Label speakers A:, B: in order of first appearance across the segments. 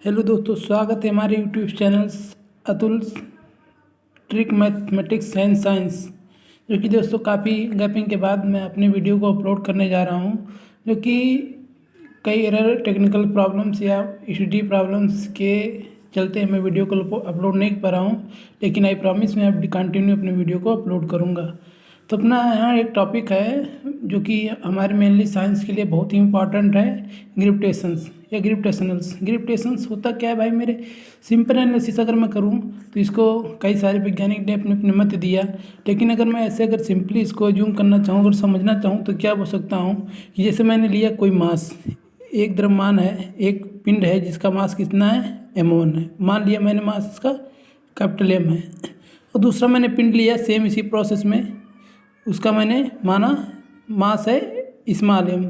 A: Hello दोस्तों, स्वागत है हमारे YouTube channel Atul trick mathematics and science. जो कि दोस्तों काफ़ी गैपिंग के बाद मैं अपने वीडियो को अपलोड करने जा रहा हूं, जो कि कई एरर टेक्निकल प्रॉब्लम्स या एचडी प्रॉब्लम्स के चलते मैं वीडियो को अपलोड नहीं कर पा रहा हूं, लेकिन आई प्रॉमिस मैं अब कंटिन्यू अपने वीडियो को अपलोड करूंगा। तो अपना यहाँ एक टॉपिक है जो कि हमारे मेनली साइंस के लिए बहुत ही इम्पॉर्टेंट है, ग्रेविटेशंस या ग्रेविटेशनल्स। ग्रेविटेशंस होता क्या है भाई मेरे? सिंपल एनालिसिस अगर मैं करूँ तो इसको कई सारे वैज्ञानिक ने अपने अपने मत दिया, लेकिन अगर मैं ऐसे अगर सिंपली इसको जूम करना चाहूँ, अगर समझना चाहूँ तो क्या बोल सकता हूँ कि जैसे मैंने लिया कोई मास, एक द्रव्यमान है, एक पिंड है जिसका मास कितना है, m1 है। मान लिया मैंने मास इसका कैपिटल M है, और दूसरा मैंने पिंड लिया सेम इसी प्रोसेस में, उसका मैंने माना मास है स्मॉल m।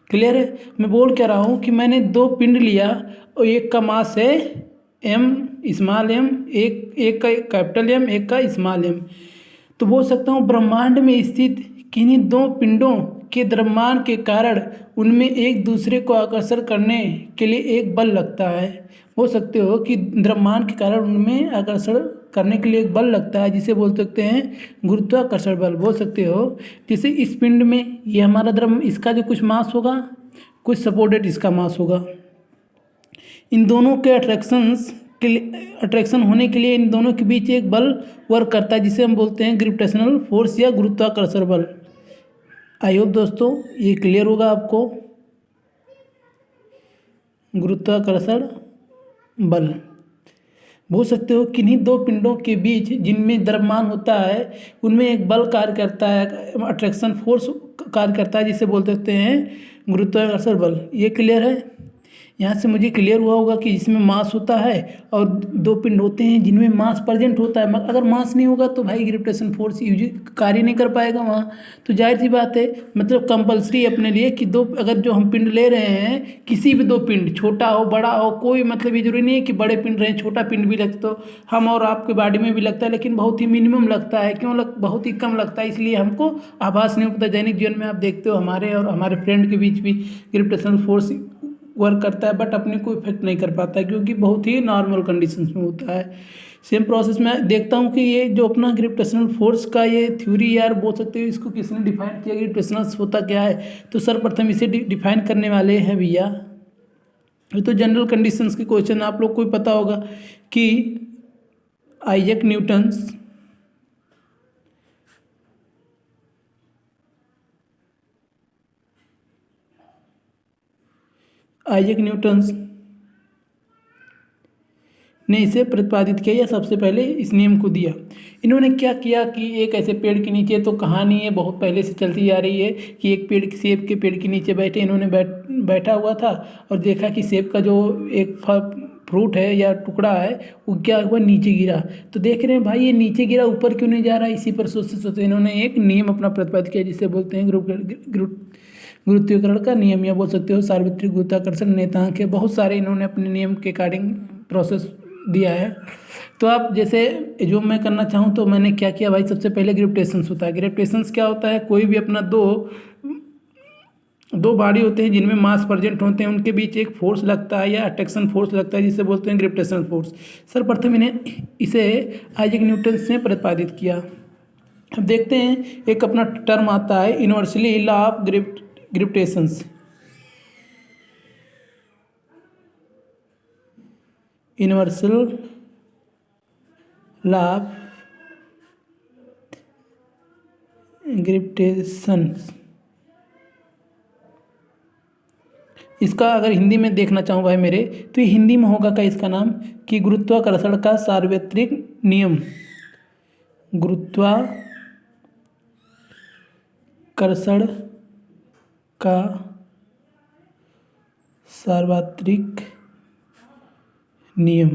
A: क्लियर है? मैं बोल क्या रहा हूँ कि मैंने दो पिंड लिया और एक का मास है m स्मॉल m, एक का कैपिटल M, एक का स्मॉल m। तो बोल सकता हूँ ब्रह्मांड में स्थित किन्हीं दो पिंडों के द्रव्यमान के कारण उनमें एक दूसरे को आकर्षण करने के लिए एक बल लगता है। बोल सकते हो कि द्रव्यमान के कारण उनमें आकर्षण करने के लिए एक बल लगता है, जिसे बोल सकते हैं गुरुत्वाकर्षण बल। बोल सकते हो जैसे इस पिंड में ये हमारा द्रव्य, इसका जो कुछ मास होगा, कुछ सपोर्टेड इसका मास होगा। इन दोनों के अट्रैक्शन होने के लिए इन दोनों के बीच एक बल वर्क करता है, जिसे हम बोलते हैं ग्रेविटेशनल फोर्स या गुरुत्वाकर्षण बल। आई होप दोस्तों ये क्लियर होगा आपको। गुरुत्वाकर्षण बल बोल सकते हो किन्हीं दो पिंडों के बीच जिनमें द्रव्यमान होता है उनमें एक बल कार्य करता है, अट्रैक्शन फोर्स कार्य करता है, जिसे बोल सकते हैं गुरुत्वाकर्षण बल। ये क्लियर है? यहाँ से मुझे क्लियर हुआ होगा कि इसमें मास होता है और दो पिंड होते हैं जिनमें मास प्रेजेंट होता है। अगर मास नहीं होगा तो भाई ग्रेविटेशन फोर्स यूज कार्य नहीं कर पाएगा वहाँ। तो जाहिर सी बात है, मतलब कंपलसरी अपने लिए कि दो, अगर जो हम पिंड ले रहे हैं, किसी भी दो पिंड, छोटा हो बड़ा हो, कोई मतलब ये जरूरी नहीं है कि बड़े पिंड रहे, छोटा पिंड भी लगता तो हम और आपके बॉडी में भी लगता है, लेकिन बहुत ही मिनिमम लगता है। क्यों बहुत ही कम लगता है, इसलिए हमको आभास नहीं होता। दैनिक जीवन में आप देखते हो हमारे और हमारे फ्रेंड के बीच भी ग्रेविटेशनल फोर्स वर्क करता है, बट अपने को इफेक्ट नहीं कर पाता है, क्योंकि बहुत ही नॉर्मल कंडीशंस में होता है। सेम प्रोसेस में देखता हूँ कि ये जो अपना ग्रेविटेशनल फोर्स का ये थ्योरी यार बोल सकते हो, इसको किसने डिफाइन किया, ग्रेविटेशनल होता क्या है? तो सर्वप्रथम इसे डिफाइन करने वाले हैं भैया, ये तो जनरल कंडीशंस के क्वेश्चन आप लोग को ही पता होगा कि आइजैक न्यूटन्स ने इसे प्रतिपादित किया या सबसे पहले इस नियम को दिया। इन्होंने क्या किया कि एक ऐसे पेड़ के नीचे, तो कहानी है बहुत पहले से चलती आ रही है कि एक पेड़, सेब के पेड़ के नीचे बैठे, इन्होंने बैठा हुआ था और देखा कि सेब का जो एक फ्रूट है या टुकड़ा है वो क्या हुआ, नीचे गिरा। तो देख रहे हैं भाई ये नीचे गिरा, ऊपर क्यों नहीं जा रहा। इसी पर सोचते सोचते इन्होंने एक नियम अपना प्रतिपादित किया, जिसे बोलते हैं गुरुत्वाकर्षण का नियम, या बोल सकते हो सार्वत्रिक गुरुत्वाकर्षण नियतांक है। बहुत सारे इन्होंने अपने नियम के अकॉर्डिंग प्रोसेस दिया है। तो आप जैसे जो मैं करना चाहूँ तो मैंने क्या किया भाई, सबसे पहले ग्रेविटेशंस होता है। ग्रेविटेशंस क्या होता है? कोई भी अपना दो बॉडी होते हैं जिनमें मास प्रेजेंट होते हैं, उनके बीच एक फोर्स लगता है या अट्रैक्शन फोर्स लगता है, जिसे बोलते हैं ग्रेविटेशनल फोर्स। सर्वप्रथम इसे आइजैक न्यूटन ने प्रतिपादित किया। अब देखते हैं, एक अपना टर्म आता है universally law of gravitations. Universal law of gravitations, इसका अगर हिंदी में देखना चाहूँ भाई मेरे, तो ये हिंदी में होगा क्या इसका नाम, कि गुरुत्वाकर्षण का सार्वत्रिक नियम। गुरुत्वाकर्षण का सार्वत्रिक नियम।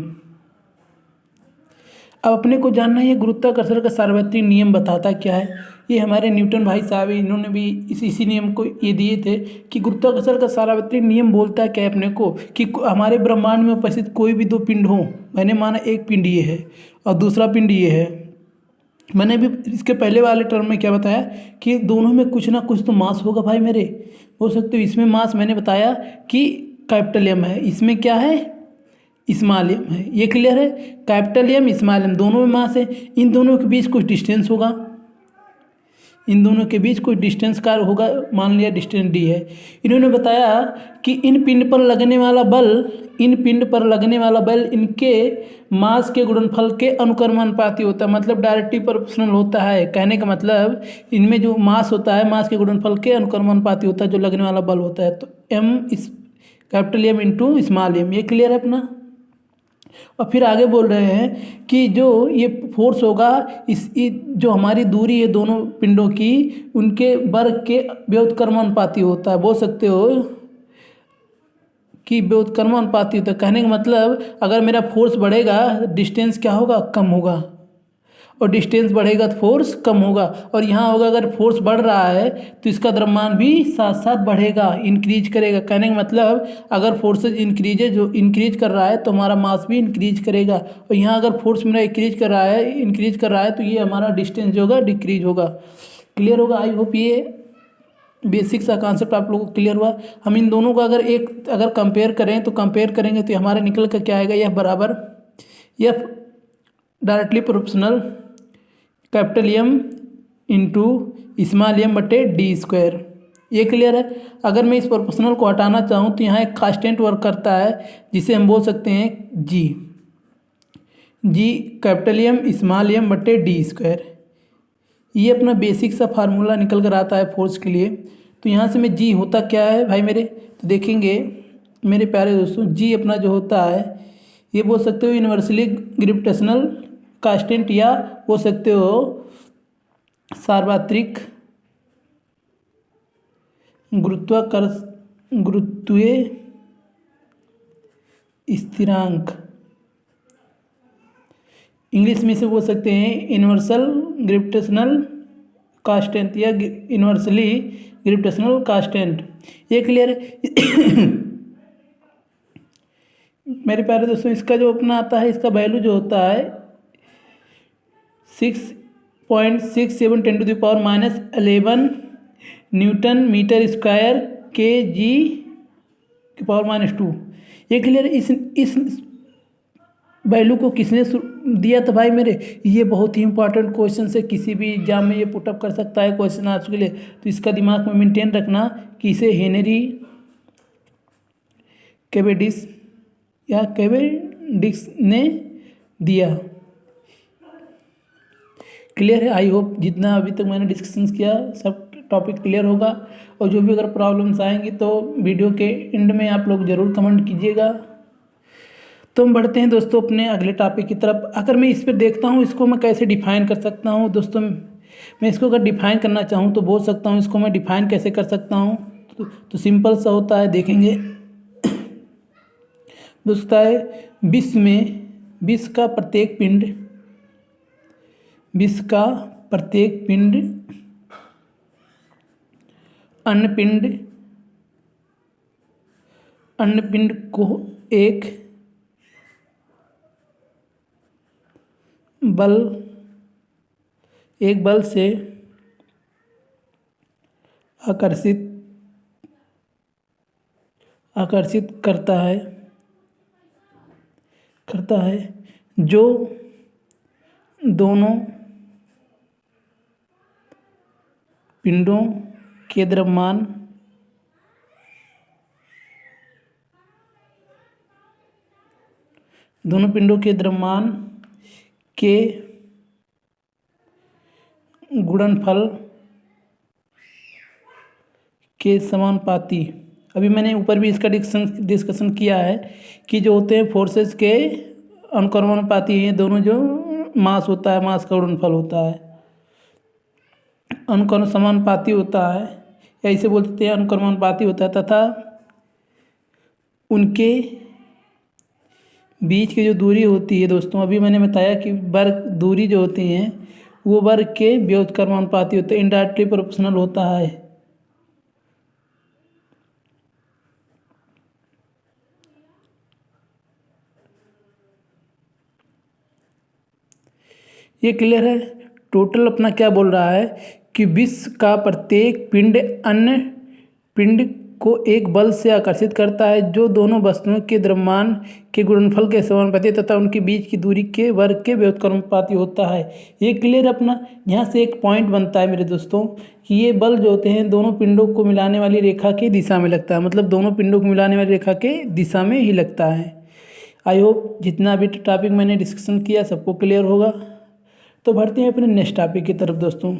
A: अब अपने को जानना है गुरुत्वाकर्षण का सार्वत्रिक नियम बताता क्या है। ये हमारे न्यूटन भाई साहब, इन्होंने भी इसी नियम को ये दिए थे कि गुरुत्वाकर्षण का सार्वत्रिक नियम बोलता है क्या है अपने को, कि हमारे ब्रह्मांड में उपस्थित कोई भी दो पिंड हो, मैंने माना एक पिंड ये है और दूसरा पिंड ये है। मैंने भी इसके पहले वाले टर्म में क्या बताया कि दोनों में कुछ ना कुछ तो मास होगा भाई मेरे। हो सकते हो इसमें मास मैंने बताया कि कैपिटल M है, इसमें क्या है स्मॉल एम है, ये क्लियर है। कैपिटल एम स्मॉल एम दोनों में मास है, इन दोनों के बीच कुछ डिस्टेंस होगा, इन दोनों के बीच कोई डिस्टेंस का होगा, मान लिया डिस्टेंस डी है। इन्होंने बताया कि इन पिंड पर लगने वाला बल, इन पिंड पर लगने वाला बल इनके मास के गुणनफल के अनुक्रमानुपाती होता है, मतलब डायरेक्टली प्रोपोर्शनल होता है। कहने का मतलब इनमें जो मास होता है मास के गुणनफल के अनुक्रमानुपाती होता है जो लगने वाला बल होता है। तो M is capital M into small M, ये क्लियर है अपना। और फिर आगे बोल रहे हैं कि जो ये फोर्स होगा जो हमारी दूरी है दोनों पिंडों की उनके वर्ग के व्युत्क्रमानुपाती होता है। बोल सकते हो कि व्युत्क्रमानुपाती होता है। कहने का मतलब अगर मेरा फोर्स बढ़ेगा डिस्टेंस क्या होगा, कम होगा, और डिस्टेंस बढ़ेगा तो फोर्स कम होगा। और यहाँ होगा अगर फोर्स बढ़ रहा है तो इसका द्रव्यमान भी साथ साथ बढ़ेगा, इंक्रीज करेगा। कहने का मतलब अगर फोर्सेज इंक्रीज कर रहा है तो हमारा मास भी इंक्रीज करेगा। और यहाँ अगर फोर्स मेरा इंक्रीज कर रहा है तो ये हमारा डिस्टेंस जो होगा डिक्रीज होगा। क्लियर होगा। आई होप ये बेसिक सा कॉन्सेप्ट आप लोगों को क्लियर हुआ। हम इन दोनों को अगर कंपेयर करें तो कंपेयर करेंगे तो हमारा निकल कर क्या आएगा, यह बराबर यह directly proportional capital M into small M बटे डी स्क्वायर, ये क्लियर है। अगर मैं इस प्रोपोर्शनल को हटाना चाहूँ तो यहाँ एक कांस्टेंट वर्क करता है जिसे हम बोल सकते हैं G capital M small M बटे डी स्क्वायर। ये अपना बेसिक सा फार्मूला निकल कर आता है फोर्स के लिए। तो यहाँ से मैं जी होता क्या है भाई मेरे, तो देखेंगे मेरे प्यारे दोस्तों, जी अपना जो होता है ये बोल सकते हो यूनिवर्सली ग्रेविटेशनल कांस्टेंट या बोल सकते हो सार्वत्रिक गुरुत्वीय स्थिरांक, इंग्लिश में से बोल सकते हैं यूनिवर्सल ग्रेविटेशनल कांस्टेंट या यूनिवर्सली ग्रेविटेशनल कांस्टेंट, ये क्लियर है। मेरे प्यारे दोस्तों इसका जो अपना आता है इसका वैल्यू जो होता है 6.67 10⁻11 न्यूटन मीटर स्क्वायर के जी की पावर -2, ये क्लियर। इस वैल्यू को किसने दिया था भाई मेरे, ये बहुत ही इंपॉर्टेंट क्वेश्चन है, किसी भी एग्जाम में ये पुटअप कर सकता है क्वेश्चन आज के लिए। तो इसका दिमाग में मेंटेन रखना कि इसे हेनरी कैवेंडिश ने दिया। क्लियर है। आई होप जितना अभी तक मैंने डिस्कशन किया सब टॉपिक क्लियर होगा। और जो भी अगर प्रॉब्लम्स आएंगी तो वीडियो के एंड में आप लोग ज़रूर कमेंट कीजिएगा। तो हम बढ़ते हैं दोस्तों अपने अगले टॉपिक की तरफ। अगर मैं इस पर देखता हूँ इसको मैं कैसे डिफाइन कर सकता हूँ दोस्तों, मैं इसको अगर डिफाइन करना चाहूँ तो बोल सकता हूँ इसको मैं डिफाइन कैसे कर सकता हूँ। तो सिंपल सा होता है, देखेंगे दोस्तों है विश्व का प्रत्येक पिंड अन्य पिंड को एक बल से आकर्षित करता है जो दोनों पिंडों के द्रव्यमान के गुणनफल के समानुपाती। अभी मैंने ऊपर भी इसका डिस्कशन किया है कि जो होते हैं फोर्सेस के अनुक्रमानुपाती हैं, दोनों जो मास होता है मास का गुणनफल होता है अनुक्रम समानुपाती होता है, या इसे बोलते हैं अनुक्रमानुपाती होता है, तथा उनके बीच की जो दूरी होती है दोस्तों, अभी मैंने बताया कि वर्ग दूरी जो होती हैं वो वर्ग के व्युत्क्रमानुपाती होते हैं, इनडायरेक्टली प्रोपोर्शनल होता है। ये क्लियर है। टोटल अपना क्या बोल रहा है कि विश्व का प्रत्येक पिंड अन्य पिंड को एक बल से आकर्षित करता है जो दोनों वस्तुओं के द्रव्यमान के गुणनफल के समानुपाती तथा उनके बीच की दूरी के वर्ग के व्युत्क्रमानुपाती होता है। ये क्लियर अपना। यहाँ से एक पॉइंट बनता है मेरे दोस्तों कि ये बल जो होते हैं दोनों पिंडों को मिलाने वाली रेखा की दिशा में लगता है, मतलब दोनों पिंडों को मिलाने वाली रेखा के दिशा में ही लगता है। आई होप जितना भी टॉपिक मैंने डिस्कशन किया सबको क्लियर होगा। तो बढ़ते हैं अपने नेक्स्ट टॉपिक की तरफ दोस्तों।